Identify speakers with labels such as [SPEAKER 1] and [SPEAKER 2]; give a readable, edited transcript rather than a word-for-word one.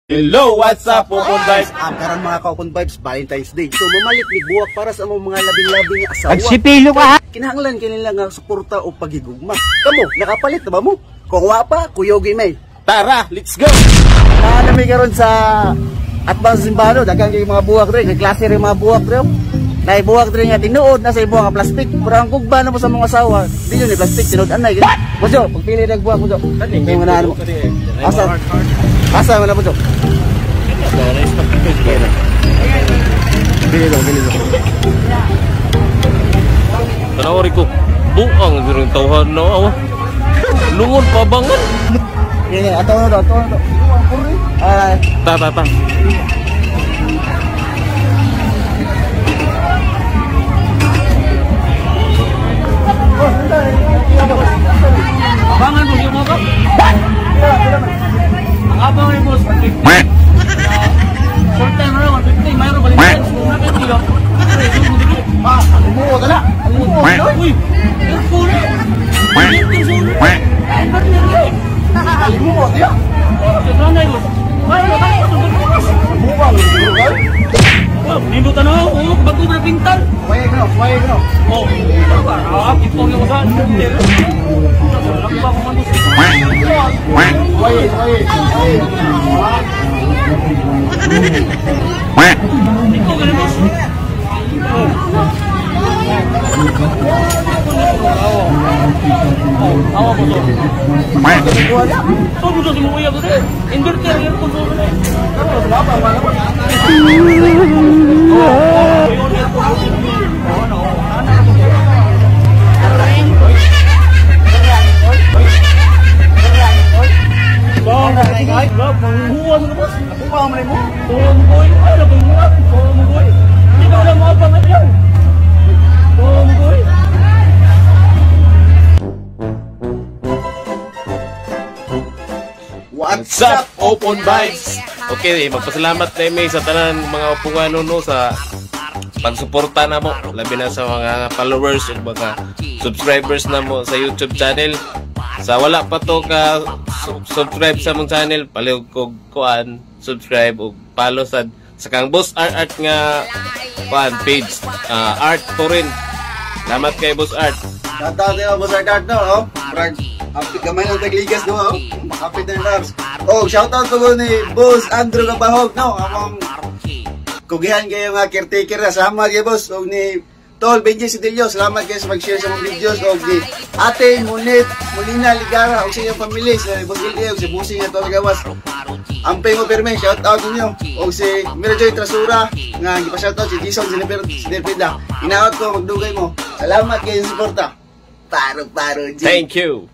[SPEAKER 1] Hello, what's up, Popon Vibes?
[SPEAKER 2] Karon mga Popon Vibes, Valentine's Day. So mamalit ni buwak para sa among mga labing-labing nga asawa.
[SPEAKER 3] Agsipilo ka ha?
[SPEAKER 2] Kinahanglan kanila nga suporta o pagigugma. Kamo, nakapalit na ba mo? Kung wa pa, kuyogi may.
[SPEAKER 1] Tara, let's go!
[SPEAKER 2] Nami karon sa Advance Simbano, dagang kay mga buwak rin, kay klase rin mga buwak rin. Nay buwak rin nga tinuod na sa ibuwak nga plastic. Pero ang gugba na mo sa mga asawa, di yun ni plastic tinuod anay. Puso, pagpili nag buwak puso. Kay mana mo. Asa man na puso. Bili do.
[SPEAKER 1] Tanawari ko, buang rin tawhan na awa. Lungon pabangan.
[SPEAKER 2] Ini atau na do.
[SPEAKER 1] Ta.
[SPEAKER 3] Abangan mo yung mga ang abang rin mo sa 50. Short time na lang, 50. Mayroon balik tayo. Muna kayo dito.
[SPEAKER 2] Alimuot na.
[SPEAKER 3] Uy! Yung puro! Yung sulo! Ay, ba't nilagay?
[SPEAKER 2] Alimuot ya.
[SPEAKER 3] Nanay mo. Mayroon na kayo.
[SPEAKER 2] Buwang lugar.
[SPEAKER 3] Nindutan na ako. Bago na pintal.
[SPEAKER 2] Wait no.
[SPEAKER 3] Oh, ito ang yung usahan. Ako ba kumanus?
[SPEAKER 2] Wait.
[SPEAKER 3] Ito ganun mo. Awa mo to. Ito mo to si Muya ko din. Inverter yung konsulo na eh.
[SPEAKER 1] What's up, Popon Vibes? Okay, magpasalamat na may sa tanan mga upungano no sa pagsuporta na mo, labi na sa mga followers o mga subscribers na mo sa YouTube channel. Sa wala pa to ka subscribe sa mong channel, palihog kog kuan, subscribe o follow sa kang Boss Art nga kuan page, art to rin. Salamat kay Boss Art.
[SPEAKER 2] Shoutout niyo Boss Art no. Happy kamay ng tagligas no. Happy na Labs. Oh, shoutout ko ni Boss Andrew Kabahog no. Among kugihan kayo nga caretaker na. Salamat kayo boss. O ni Tol Benji Sidilio. Salamat kayo sa mag-share sa mga videos. O ni Ate Munit Molina Ligara. O sa iyong pamilya. Sa Boss Gilio. O si Busing at Tol Gawas. Ampay mo perme. Shoutout ninyo. O si Mirajoy Trasura. Nga gipa-shoutout si Jason Sinipida. Inaot ko magdugay mo. Salamat kayo sa suporta. Paro.
[SPEAKER 1] Thank you.